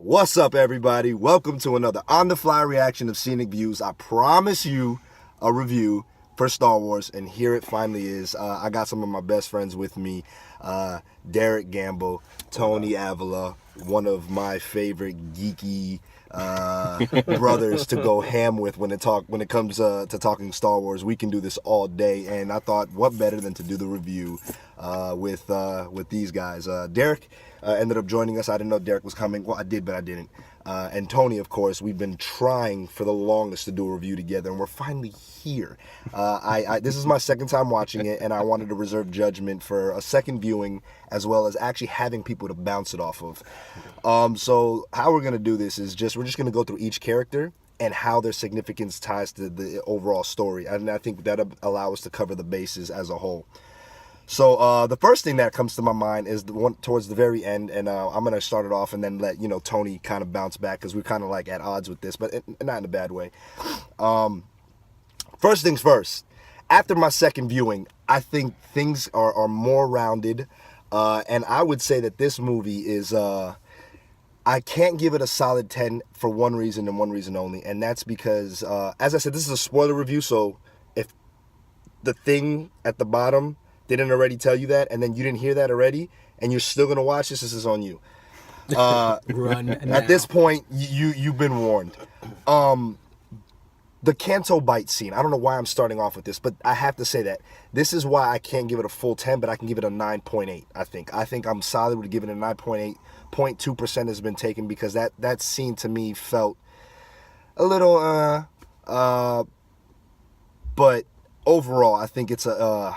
What's up, everybody? Welcome to another on-the-fly reaction of Scenic Views. I promise you a review for Star Wars, and here it finally is. I got some of my best friends with me. Derek Gamble, Tony Avila, one of my favorite geeky brothers to go ham with when it comes to talking Star Wars. We can do this all day, and I thought, what better than to do the review with these guys. Derek ended up joining us. I didn't know Derek was coming. Well, I did, but I didn't. And Tony, of course, we've been trying for the longest to do a review together, and we're finally here. This is my second time watching it, and I wanted to reserve judgment for a second viewing, as well as actually having people to bounce it off of. So how we're going to do this is we're just going to go through each character and how their significance ties to the overall story. And I think that'll allow us to cover the bases as a whole. So the first thing that comes to my mind is the one towards the very end, and I'm going to start it off and then let Tony kind of bounce back, because we're kind of like at odds with this, but not in a bad way. First things first, after my second viewing, I think things are more rounded, and I would say that this movie is, I can't give it a solid 10 for one reason and one reason only, and that's because, as I said, this is a spoiler review, so if the thing at the bottom didn't already tell you that, and then you didn't hear that already, and you're still going to watch this is on you. Run now. At this point, you've been warned. The Canto Bite scene, I don't know why I'm starting off with this, but I have to say that this is why I can't give it a full 10, but I can give it a 9.8, I think I'm solid with giving it a 9.8. 0.2% has been taken, because that scene to me felt a little, but overall, I think it's a,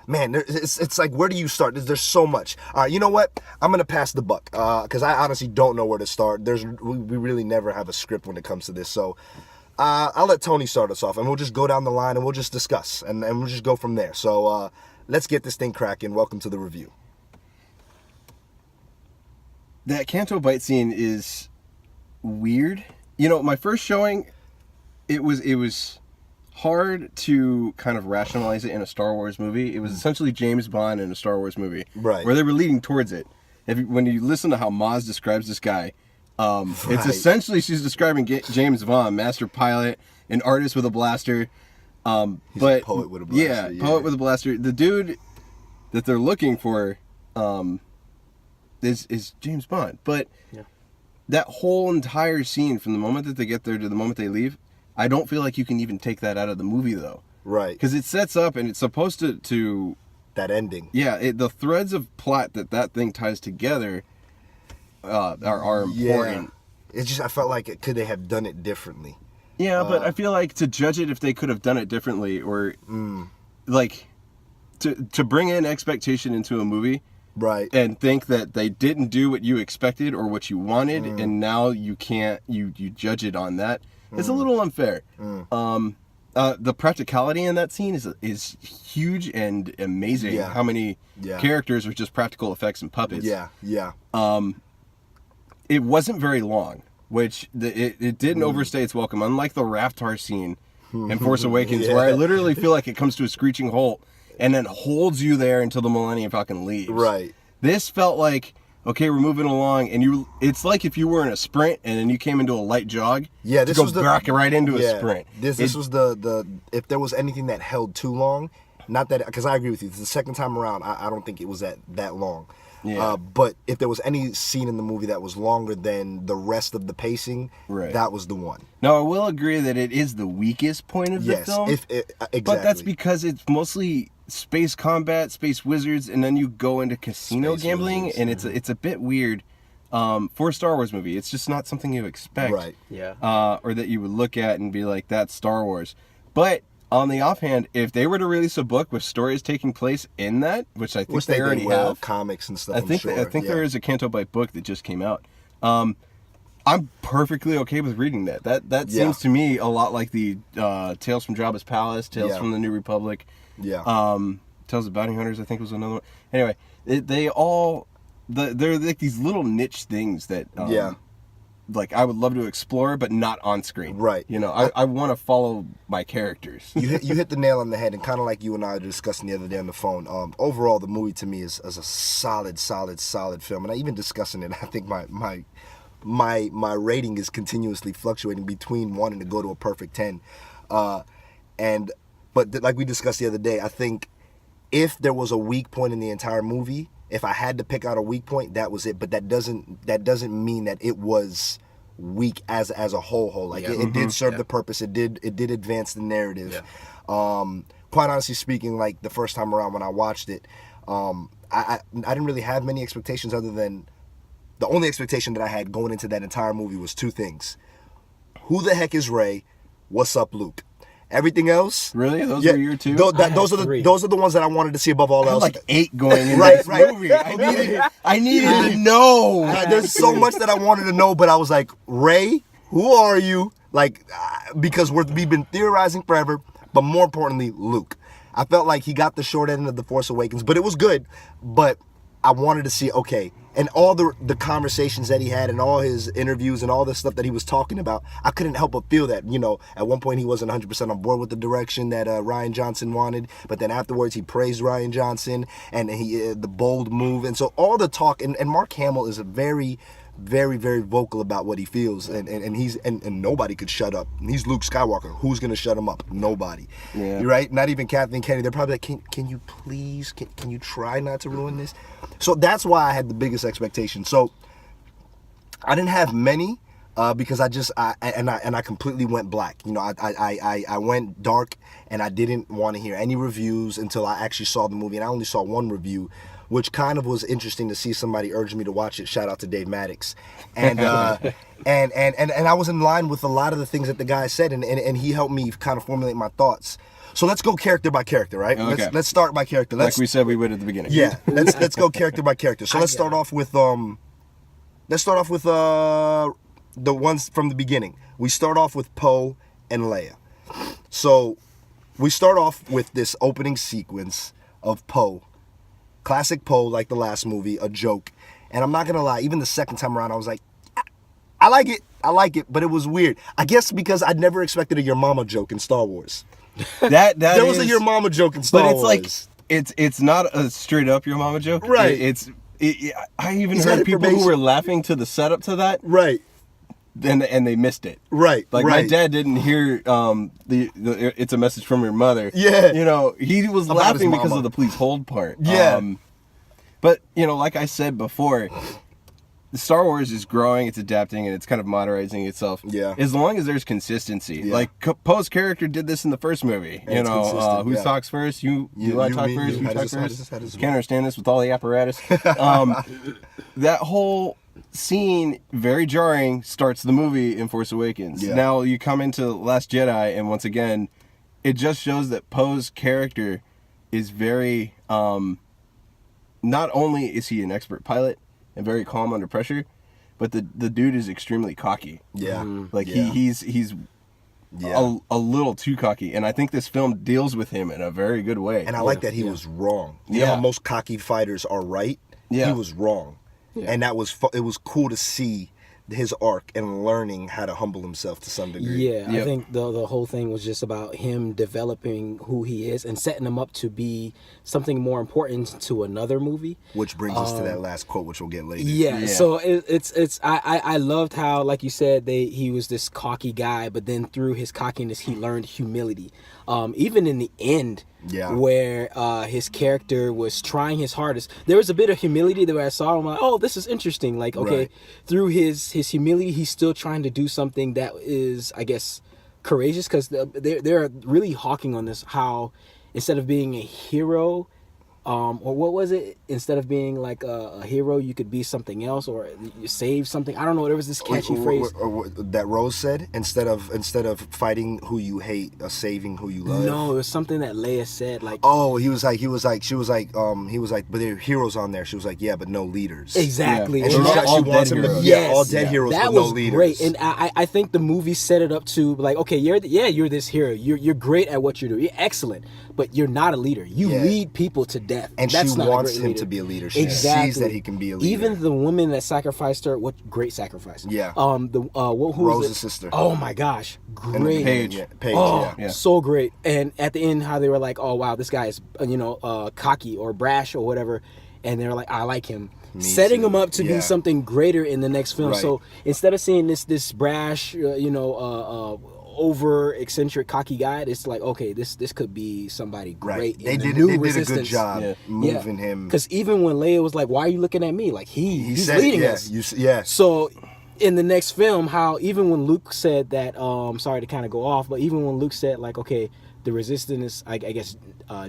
man, it's like, where do you start? There's so much. All right, you know what? I'm going to pass the buck, because I honestly don't know where to start. We really never have a script when it comes to this. So I'll let Tony start us off, and we'll just go down the line, and we'll just discuss, and we'll just go from there. So let's get this thing cracking. Welcome to the review. That Canto Bite scene is weird. My first showing, it was hard to kind of rationalize it in a Star Wars movie. It was essentially James Bond in a Star Wars movie, right? Where they were leading towards it. When you listen to how Maz describes this guy, it's essentially, she's describing James Bond, master pilot, an artist with a blaster. He's a poet with a blaster. Yeah, poet with a blaster. The dude that they're looking for is James Bond. But that whole entire scene, from the moment that they get there to the moment they leave, I don't feel like you can even take that out of the movie, though. Right. Because it sets up, and it's supposed to that ending. Yeah, the threads of plot that thing ties together are important. Yeah. It's just, I felt like, could they have done it differently? Yeah, but I feel like to judge it if they could have done it differently, or like to bring in expectation into a movie, right, and think that they didn't do what you expected or what you wanted, and now you can't you judge it on that. It's a little unfair. The practicality in that scene is huge and amazing. Yeah. How many characters are just practical effects and puppets. Yeah. It wasn't very long, which it didn't overstay its welcome. Unlike the Raftar scene in Force Awakens, where I literally feel like it comes to a screeching halt and then holds you there until the Millennium Falcon leaves. Right. This felt like, okay, we're moving along, and it's like if you were in a sprint and then you came into a light jog. Yeah, this was back right into a sprint. This was the if there was anything that held too long, not that, because I agree with you. The second time around, I don't think it was that long. Yeah. But if there was any scene in the movie that was longer than the rest of the pacing, that was the one. Now, I will agree that it is the weakest point of the film. Exactly. But that's because it's mostly space combat, space wizards, and then you go into casino gambling, and it's a bit weird for a Star Wars movie. It's just not something you expect, right? Yeah. Or that you would look at and be like, "That's Star Wars." But on the offhand, if they were to release a book with stories taking place in that, which I think they already have, comics and stuff. I think there is a Canto Bite book that just came out. I'm perfectly okay with reading that. That seems to me a lot like the Tales from Jabba's Palace, Tales from the New Republic. Yeah. Tales of Bounty Hunters, I think, was another one. Anyway, they're like these little niche things that like I would love to explore, but not on screen. Right. I want to follow my characters. You hit the nail on the head, and kind of like you and I were discussing the other day on the phone. Overall, the movie to me is a solid film, and I even discussing it. I think my my rating is continuously fluctuating between wanting to go to a perfect 10. But like we discussed the other day, I think if there was a weak point in the entire movie, if I had to pick out a weak point, that was it. But that doesn't mean that it was weak as a whole. Like it did serve the purpose. It did advance the narrative. Yeah. Quite honestly speaking, like the first time around when I watched it, I didn't really have many expectations other than the only expectation that I had going into that entire movie was two things: who the heck is Rey? What's up, Luke? Everything else, really, those were your two. Those are the ones that I wanted to see above all else. Like 8 going in this movie. I needed to know. There's so much that I wanted to know, but I was like, Rey, who are you? Like, because we've been theorizing forever, but more importantly, Luke. I felt like he got the short end of The Force Awakens, but it was good. But I wanted to see, okay, and all the conversations that he had and all his interviews and all the stuff that he was talking about, I couldn't help but feel that, at one point he wasn't 100% on board with the direction that Rian Johnson wanted, but then afterwards he praised Rian Johnson and the bold move. And so all the talk, and Mark Hamill is a very, very, very vocal about what he feels, and nobody could shut up. And he's Luke Skywalker. Who's gonna shut him up? Nobody. Yeah. You're right. Not even Kathleen Kennedy. They're probably like, can you please, can you try not to ruin this? So that's why I had the biggest expectation. So I didn't have many because I completely went black. I went dark, and I didn't want to hear any reviews until I actually saw the movie, and I only saw one review, which kind of was interesting to see somebody urge me to watch it. Shout out to Dave Maddox. And and I was in line with a lot of the things that the guy said, and he helped me kind of formulate my thoughts. So let's go character by character, right? Okay. Let's start by character. Like we said we would at the beginning. Yeah. Let's go character by character. So let's start off with the ones from the beginning. We start off with Poe and Leia. So we start off with this opening sequence of Poe. Classic Poe, like the last movie, a joke. And I'm not going to lie, even the second time around, I was like, I like it, but it was weird. I guess because I'd never expected a Your Mama joke in Star Wars. There was a Your Mama joke in Star Wars. But it's like, it's not a straight up Your Mama joke. Right. I even heard people who were laughing to the setup to that. Right. And they missed it. Right. Like right. my dad didn't hear the it's a message from your mother. Yeah. He was laughing because of the please hold part. Yeah. But like I said before, Star Wars is growing, it's adapting, and it's kind of modernizing itself. Yeah. As long as there's consistency. Yeah. Like Poe's character did this in the first movie. Who talks first? You I talk first. You talk first. Can't understand this with all the apparatus. That whole scene, very jarring, starts the movie in Force Awakens. Yeah. Now you come into Last Jedi, and once again, it just shows that Poe's character is very. Not only is he an expert pilot and very calm under pressure, but the dude is extremely cocky. Yeah. Like yeah. he's a little too cocky, and I think this film deals with him in a very good way. And I like that he was wrong. You know how most cocky fighters are right? Yeah. He was wrong. Yeah. And it was cool to see his arc and learning how to humble himself to some degree. Yeah, I think the whole thing was just about him developing who he is and setting him up to be something more important to another movie. Which brings us to that last quote, which we'll get later. Yeah. So I loved how, like you said, he was this cocky guy, but then through his cockiness, he learned humility. Even in the end, where his character was trying his hardest, there was a bit of humility that I saw. I'm like, oh, this is interesting. Like, okay, through his humility, he's still trying to do something that is, I guess, courageous, because they're really hawking on this, how instead of being a hero, or what was it? Instead of being like a hero, you could be something else, or you save something. I don't know. There was this catchy phrase that Rose said. Instead of fighting who you hate, saving who you love. No, it was something that Leia said. Like, he was like, but there are heroes on there. She was like, yeah, but no leaders. Exactly. And she wants him to, all dead heroes, that but was no leaders. Great. And I think the movie set it up to like, okay, you're this hero. You're great at what you do. You're excellent, but you're not a leader. You lead people to death. And that's she wants him to be a leader. She sees that he can be a leader. Even the woman that sacrificed her, what great sacrifice. Yeah. Who Rose's sister. Oh my gosh, great. Paige. So great. And at the end, how they were like, oh wow, this guy is cocky or brash or whatever. and they're like, I like him. Me Setting too. him up to be something greater in the next film. Right. So instead of seeing this brash, over eccentric cocky guy, it's like, okay, this could be somebody great. They in did the new a Resistance. good job moving him. Because even when Leia was like, "Why are you looking at me?" Like he's said, leading us. So in the next film, how even when Luke said that, sorry to kind of go off, but even when Luke said like, okay, the Resistance is, I guess,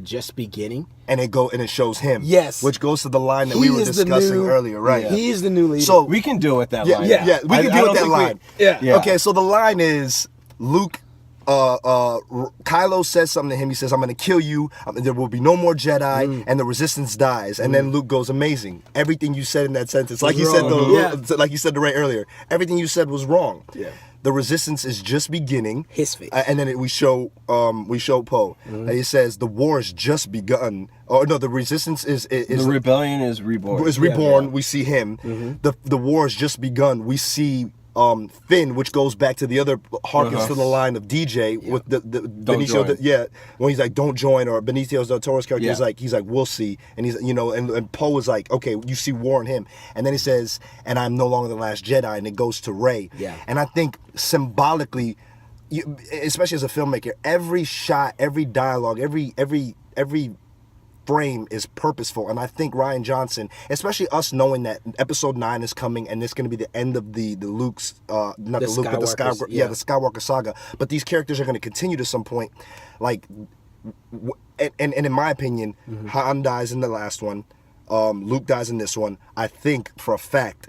just beginning, and it shows him, which goes to the line that we were discussing earlier, right? Yeah. He is the new leader. So we can deal with that line. We can deal with that line. Yeah. Okay, so the line is Luke. Kylo says something to him. He says, "I'm going to kill you. There will be no more Jedi, and the Resistance dies." And then Luke goes, "Amazing. Everything you said in that sentence, like you said, like you said to Ray earlier, everything you said was wrong. Yeah. The Resistance is just beginning." His face. And then we show Poe. And he says, "The war has just begun." Oh no, the Resistance is the rebellion is reborn. Is reborn. We see him. The war has just begun. We see. Finn, which goes back to the other harkens to the line of DJ with the Benicio, when he's like, "Don't join," or Benicio del Toro's character is like, he's like, "We'll see," and he's and Poe is like, "Okay, you see war in him," and then he says, "And I'm no longer the last Jedi," and it goes to Rey. And I think symbolically, especially as a filmmaker, every shot, every dialogue, every frame is purposeful, and I think Rian Johnson, especially us knowing that Episode 9 is coming, and it's going to be the end of the Luke's the Skywalker saga. But these characters are going to continue to some point, like, and in my opinion, Han dies in the last one, Luke dies in this one. I think for a fact.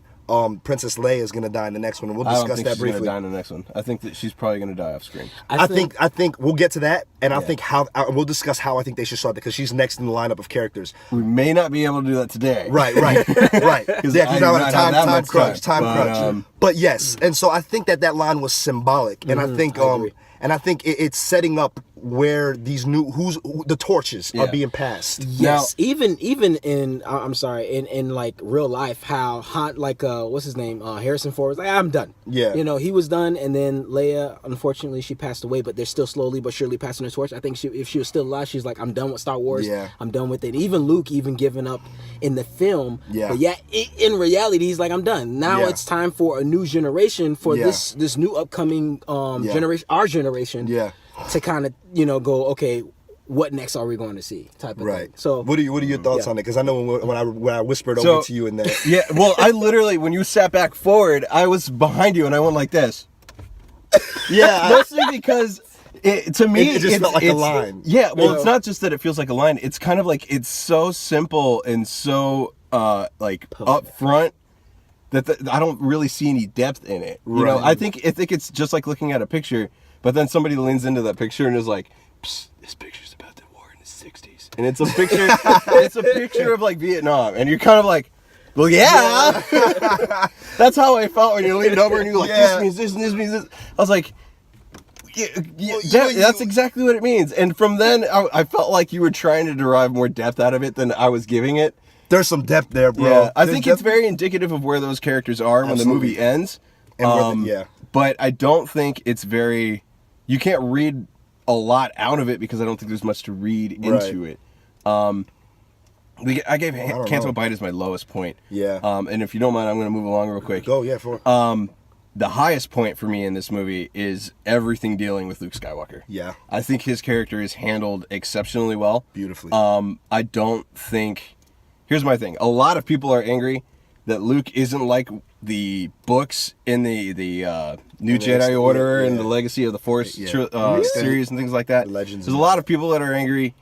Princess Leia is going to die in the next one, and we'll discuss that briefly. She's going to die in the next one. I think that she's probably going to die off screen. I think we'll get to that, and I think we'll discuss how I think they should start that, because she's next in the lineup of characters. We may not be able to do that today. Right. Because you're not time crunch. But yes, and so I think that line was symbolic, and I think it's setting up where these the torches are being passed. Yes, now, even in in like real life, how Han, like what's his name, Harrison Ford was like, "I'm done." Yeah, he was done, and then Leia, unfortunately, she passed away, but they're still slowly but surely passing the torch. I think if she was still alive, she's like, "I'm done with Star Wars. Yeah, I'm done with it." Even Luke, even giving up in the film. Yeah, but in reality, he's like, "I'm done. Now it's time for a new generation, for this new upcoming generation, our generation." Yeah. To kind of go, okay, what next are we going to see, type of thing. So what are your thoughts on it? Because I know when I whispered over to you in that. Yeah, well, I literally, when you sat back forward, I was behind you and I went like this. Yeah, mostly because to me it just felt like a line. Yeah, well, it's not just that it feels like a line. It's kind of like, it's so simple and so up front that I don't really see any depth in it. You know, I think it's just like looking at a picture. But then somebody leans into that picture and is like, "Psst, this picture's about the war in the 60s. And it's a picture it's a picture of like Vietnam. And you're kind of like, well, yeah. That's how I felt when you leaned over and you're like, this means this and this means this. I was like, that's exactly what it means. And from then, I felt like you were trying to derive more depth out of it than I was giving it. There's some depth there, bro. Yeah, I think it's very indicative of where those characters are when the movie ends. And but I don't think it's very... You can't read a lot out of it because I don't think there's much to read into it. I gave Canto Bight as my lowest point. Yeah. And if you don't mind, I'm going to move along real quick. Go, yeah. The highest point for me in this movie is everything dealing with Luke Skywalker. Yeah. I think his character is handled exceptionally well. Beautifully. I don't think... Here's my thing. A lot of people are angry that Luke isn't like the books in the New Jedi Order and the Legacy of the Force series and things like that. There's a lot of people that are angry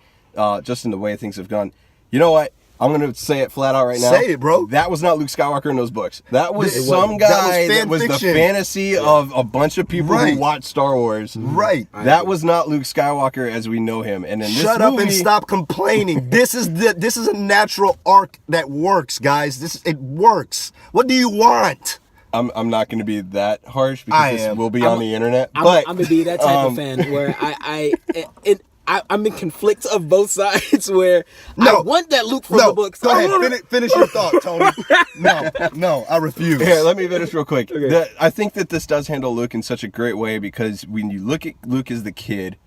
just in the way things have gone. You know what? I'm going to say it flat out right now. Say it, bro. That was not Luke Skywalker in those books. That was some guy that was the fantasy of a bunch of people who watch Star Wars. Right. That was not Luke Skywalker as we know him. And in this Shut up and stop complaining. This is a natural arc that works, guys. It works. What do you want? I'm not going to be that harsh because this will be on the internet. I'm going to be that type of fan where I'm in conflicts of both sides where I want that Luke from the books. Go ahead, finish your thought, Tony. No, I refuse. Here, let me finish real quick. Okay. I think that this does handle Luke in such a great way because when you look at Luke as the kid,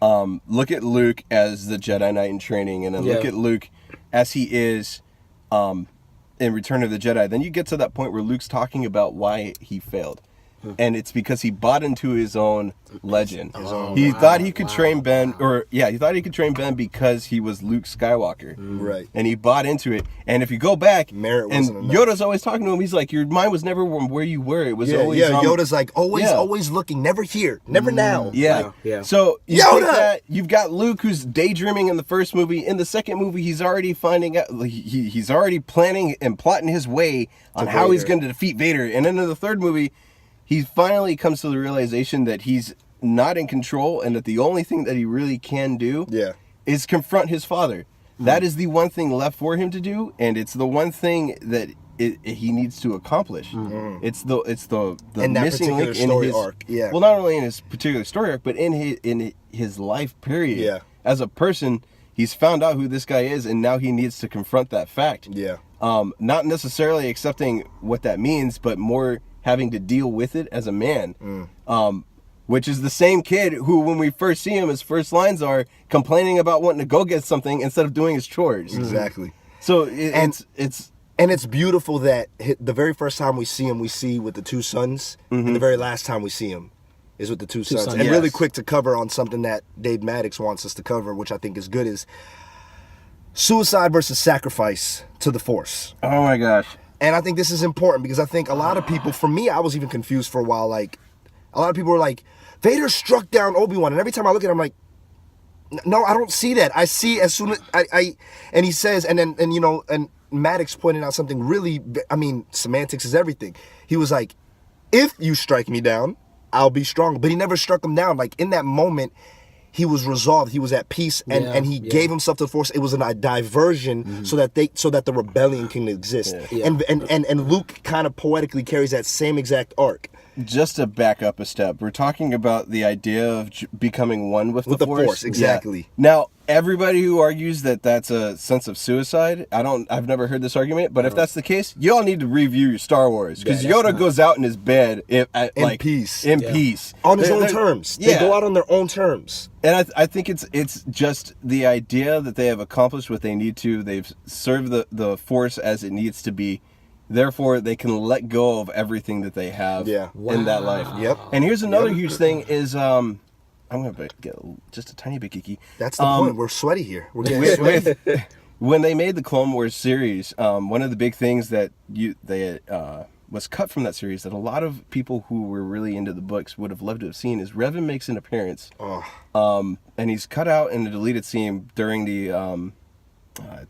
look at Luke as the Jedi Knight in training, and then look at Luke as he is in Return of the Jedi, then you get to that point where Luke's talking about why he failed. And it's because he bought into his own legend. He thought he could train Ben, he thought he could train Ben because he was Luke Skywalker. Right. And he bought into it. And if you go back, Merit and wasn't enough. Yoda's always talking to him, he's like, your mind was never where you were. It was always... Yoda's like, always looking, never here, never now. Yeah. Yeah. So you Yoda! take that, you've got Luke who's daydreaming in the first movie. In the second movie, he's already finding out, he's already planning and plotting his way on how he's going to defeat Vader. And then in the third movie, he finally comes to the realization that he's not in control and that the only thing that he really can do is confront his father. That is the one thing left for him to do, and it's the one thing that he needs to accomplish. It's the in that missing link in story his arc. Yeah. Well, not only in his particular story arc, but in his life period. Yeah. As a person, he's found out who this guy is, and now he needs to confront that fact. Yeah. Not necessarily accepting what that means, but more having to deal with it as a man. Which is the same kid who, when we first see him, his first lines are complaining about wanting to go get something instead of doing his chores. Exactly. So it's beautiful that the very first time we see him, we see with the two sons, and the very last time we see him is with the two sons. And really quick to cover on something that Dave Maddox wants us to cover, which I think is good, is suicide versus sacrifice to the Force. Oh my gosh. And I think this is important because I think a lot of people, for me, I was even confused for a while. Like, a lot of people were like, Vader struck down Obi-Wan. And every time I look at him, I'm like, no, I don't see that. I see as soon as and he says, and Maddox pointed out something really, semantics is everything. He was like, if you strike me down, I'll be strong. But he never struck him down. Like, in that moment, he was resolved. He was at peace, and he gave himself to the Force. It was a diversion so that the rebellion can exist. Yeah. And Luke kind of poetically carries that same exact arc. Just to back up a step, we're talking about the idea of becoming one with the Force. Exactly. Yeah. Now, everybody who argues that that's a sense of suicide, I've never heard this argument, but if that's the case, y'all need to review your Star Wars, because Yoda goes out in his bed in peace. In peace. On his own terms. Yeah. They go out on their own terms. And I think it's just the idea that they have accomplished what they need to. They've served the Force as it needs to be. Therefore, they can let go of everything that they have in that life. Yep. And here's another huge thing is, I'm going to get just a tiny bit geeky. That's the point. We're sweaty here. We're getting sweaty. When they made the Clone Wars series, one of the big things that was cut from that series that a lot of people who were really into the books would have loved to have seen is Revan makes an appearance. And he's cut out in a deleted scene during the...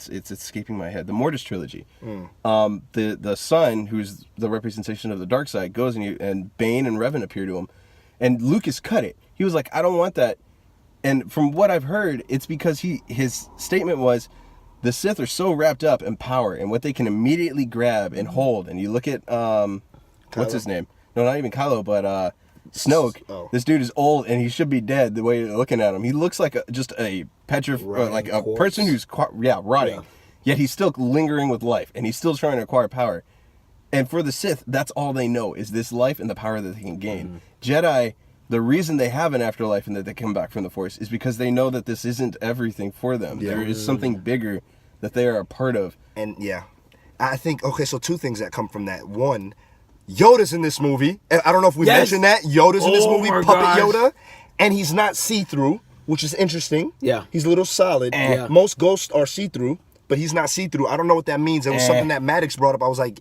it's escaping my head. The Mortis trilogy. The son, who's the representation of the dark side, goes and Bane and Revan appear to him, and Lucas cut it. He was like, I don't want that. And from what I've heard, it's because his statement was, the Sith are so wrapped up in power and what they can immediately grab and hold. And you look at what's his name? No, not even Kylo, but Snoke. Oh. This dude is old and he should be dead. The way you're looking at him, he looks like just a like a person who's rotting. Yeah. Yet he's still lingering with life and he's still trying to acquire power. And for the Sith, that's all they know is this life and the power that they can gain. Jedi, the reason they have an afterlife and that they come back from the Force is because they know that this isn't everything for them. There is something bigger that they are a part of. And I think, so two things that come from that. One, Yoda's in this movie. I don't know if we mentioned that. Yoda's in this movie, Puppet Yoda. And he's not see-through, which is interesting. Yeah. He's a little solid. Most ghosts are see-through, but he's not see-through. I don't know what that means. It was something that Maddox brought up. I was like...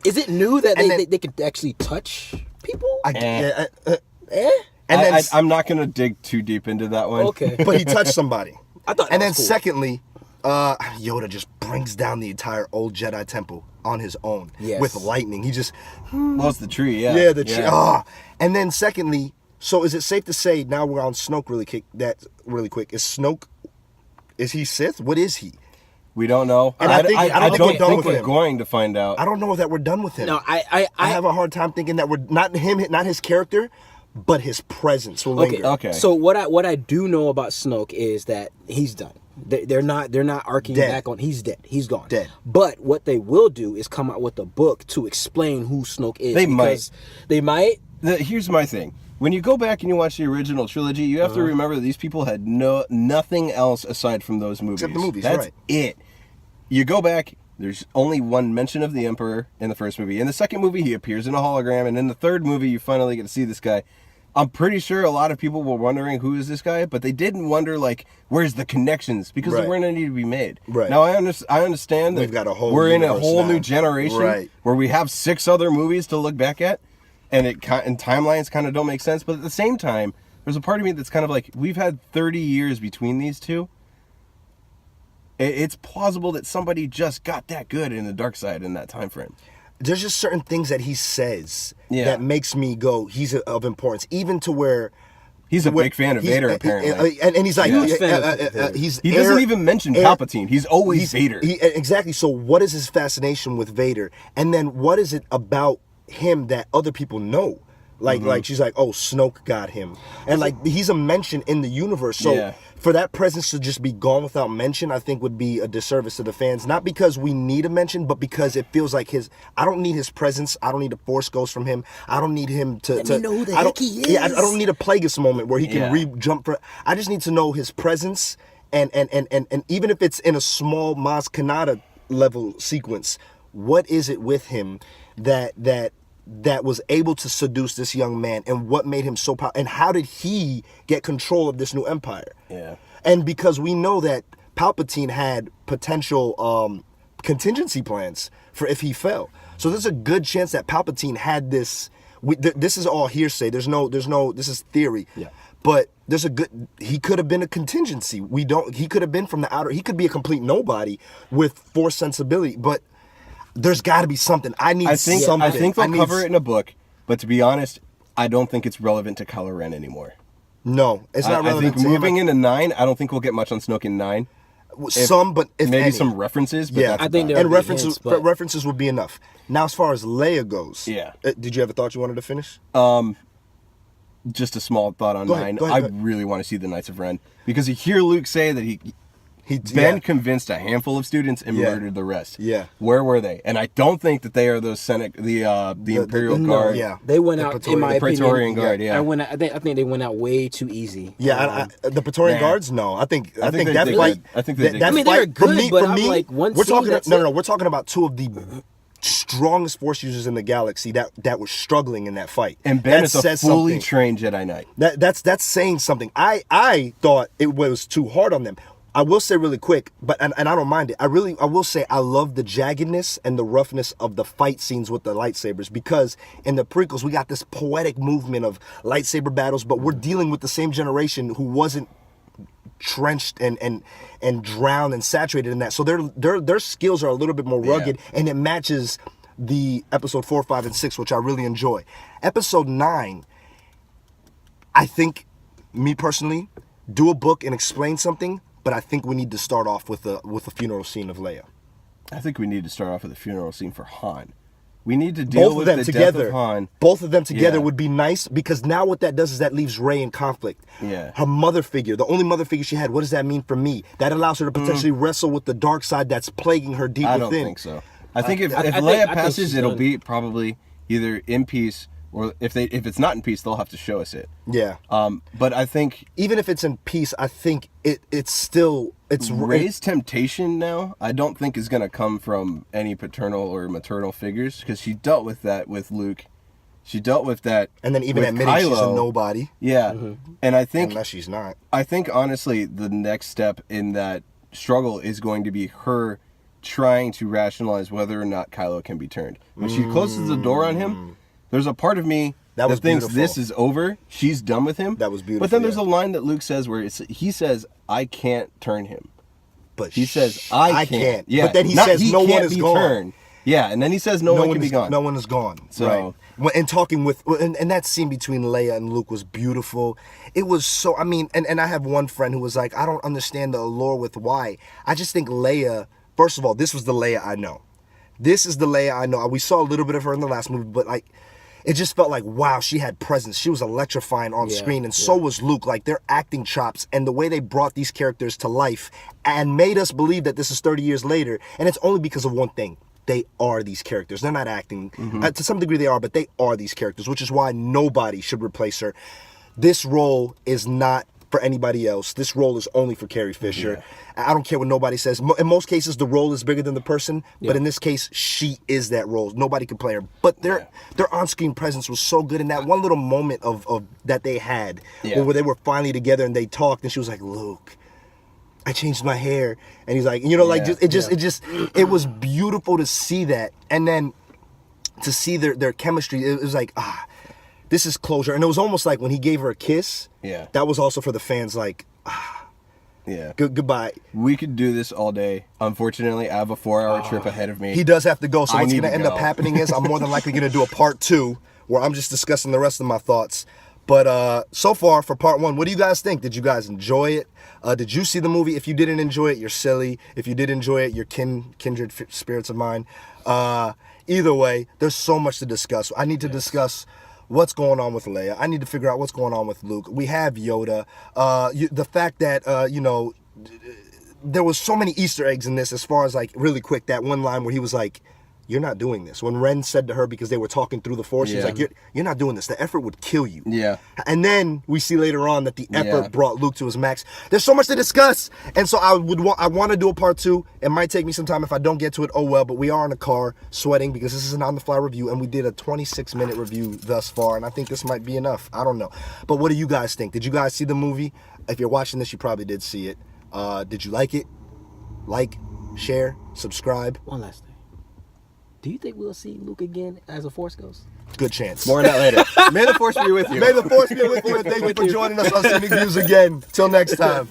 Is it new that they could actually touch people? I'm not going to dig too deep into that one. Okay. But he touched somebody. I thought and then cool. Secondly, Yoda just brings down the entire old Jedi temple on his own with lightning. He just... Well, it's the tree, Yeah, the tree. And then secondly, so is it safe to say, now we're on Snoke really quick, is Snoke, is he Sith? What is he? We don't know. And I don't think we're going to find out. I don't know if that we're done with him. No, I have a hard time thinking that we're not his character, but his presence will linger. Okay. So what I do know about Snoke is that he's done. They're not arcing back on. He's dead. He's gone. Dead. But what they will do is come out with a book to explain who Snoke is. They might. Here's my thing. When you go back and you watch the original trilogy, you have to remember that these people had nothing else aside from those movies. Except the movies, That's it. You go back, There's only one mention of the Emperor in the first movie. In the second movie, he appears in a hologram, and in the third movie, you finally get to see this guy. I'm pretty sure a lot of people were wondering who is this guy, but they didn't wonder, like, where's the connections? Because they weren't any to be made. Right. Now, I understand that we've got a whole we're in a universe whole now. new generation where we have 6 other movies to look back at, and timelines kind of don't make sense. But at the same time, there's a part of me that's kind of like, we've had 30 years between these two. It's plausible that somebody just got that good in the dark side in that time frame. There's just certain things that he says that makes me go, he's of importance, even to where he's a big fan of Vader, apparently. And he's like, he doesn't even mention Palpatine. He's always Vader. Exactly. So what is his fascination with Vader? And then what is it about him that other people know? Like she's like, oh, Snoke got him. And like, he's a mention in the universe. So for that presence to just be gone without mention, I think would be a disservice to the fans. Not because we need a mention, but because it feels like I don't need his presence. I don't need a Force Ghost from him. I don't need him to... Let me know who the heck he is. Yeah, I don't need a Plagueis moment where he can re-jump for... I just need to know his presence, and even if it's in a small Maz Kanata level sequence, what is it with him that was able to seduce this young man, and what made him so powerful, and how did he get control of this new empire? Yeah. And because we know that Palpatine had potential contingency plans for if he fell, so there's a good chance that Palpatine had this. This is all hearsay. There's no. This is theory. Yeah. But he could have been a contingency. He could have been from the outer. He could be a complete nobody with Force sensibility, but. There's got to be something. I think something. I think they'll cover it in a book, but to be honest, I don't think it's relevant to Kylo Ren anymore. No, it's not relevant. I think moving into 9, I don't think we'll get much on Snoke in 9. But if maybe any. some references. But I think references would be enough. Now, as far as Leia goes, did you have a thought you wanted to finish? Just a small thought on 9. Go ahead. I really want to see the Knights of Ren, because you hear Luke say that Ben convinced a handful of students and murdered the rest. Yeah. Where were they? And I don't think that they are those Scenic, the Imperial Guard. Yeah. They went out, in my opinion. Praetorian Guard, I think they went out way too easy. Yeah, the Praetorian Guards, no. I think that fight. I think they did. I mean, they were good, but I'm like, one we're scene, talking. that's No. We're talking about two of the strongest Force users in the galaxy that were struggling in that fight. And Ben is a fully trained Jedi Knight. That's saying something. I thought it was too hard on them. I will say really quick, and I don't mind it. I will say I love the jaggedness and the roughness of the fight scenes with the lightsabers, because in the prequels we got this poetic movement of lightsaber battles, but we're dealing with the same generation who wasn't trenched and drowned and saturated in that. So their skills are a little bit more rugged, and it matches the episode 4, 5, and 6, which I really enjoy. Episode 9, I think, me personally, do a book and explain something. But I think we need to start off with a funeral scene of Leia. I think we need to start off with a funeral scene for Han. We need to deal with the death of Han. Both of them together would be nice, because now what that does is that leaves Rey in conflict. Yeah. Her mother figure, the only mother figure she had, what does that mean for me? That allows her to potentially wrestle with the dark side that's plaguing her deep within. I don't think so. I think if Leia passes, it'll be probably either in peace, or if it's not in peace, they'll have to show us it. Yeah. But I think even if it's in peace, I think it's Rey's temptation now, I don't think is going to come from any paternal or maternal figures, because she dealt with that with Luke. She dealt with that, and then even admitting she's a nobody. Yeah. And I think, unless she's not, I think honestly the next step in that struggle is going to be her trying to rationalize whether or not Kylo can be turned. When she closes the door on him, there's a part of me that thinks this is over. She's done with him. That was beautiful. But then there's a line that Luke says where he says, "I can't turn him." But he says, "I can't." Yeah. But then he says, "No one is gone." Turned. Yeah, and then he says, "No one can be gone." No one is gone. So, right. And talking with, and that scene between Leia and Luke was beautiful. It was so. I mean, and I have one friend who was like, "I don't understand the allure with why." I just think Leia. First of all, this was the Leia I know. This is the Leia I know. We saw a little bit of her in the last movie, but like, it just felt like, wow, she had presence. She was electrifying on screen, and so was Luke. Like, their acting chops and the way they brought these characters to life and made us believe that this is 30 years later. And it's only because of one thing. They are these characters. They're not acting. To some degree they are, but they are these characters, which is why nobody should replace her. This role is not for anybody else. This role is only for Carrie Fisher. I don't care what nobody says. In most cases, the role is bigger than the person, but in this case, she is that role. Nobody can play her. But their on-screen presence was so good in that one little moment of that they had, where they were finally together and they talked, and she was like, "Luke, I changed my hair," and he's like, it was beautiful to see that, and then to see their chemistry. It was like, this is closure. And it was almost like when he gave her a kiss, that was also for the fans, like, goodbye. We could do this all day. Unfortunately, I have a 4-hour trip ahead of me. He does have to go, so what's going to end up happening is I'm more than likely going to do a part 2 where I'm just discussing the rest of my thoughts. But so far for part 1, what do you guys think? Did you guys enjoy it? Did you see the movie? If you didn't enjoy it, you're silly. If you did enjoy it, you're kindred spirits of mine. Either way, there's so much to discuss. I need to discuss what's going on with Leia. I need to figure out what's going on with Luke. We have Yoda. The fact that, there was so many Easter eggs in this, as far as, like, really quick, that one line where he was like, "You're not doing this." When Ren said to her, because they were talking through the Force, she's like, you're not doing this. The effort would kill you. Yeah. And then we see later on that the effort brought Luke to his max. There's so much to discuss. And so I want to do a part 2. It might take me some time. If I don't get to it, oh well. But we are in a car sweating because this is an on-the-fly review, and we did a 26-minute review thus far, and I think this might be enough. I don't know. But what do you guys think? Did you guys see the movie? If you're watching this, you probably did see it. Did you like it? Like, share, subscribe. One last thing. Do you think we'll see Luke again as a Force Ghost? Good chance. More on that later. May the Force be with you. May the Force be with you, and thank you for joining us on Scenic Views again. Till next time.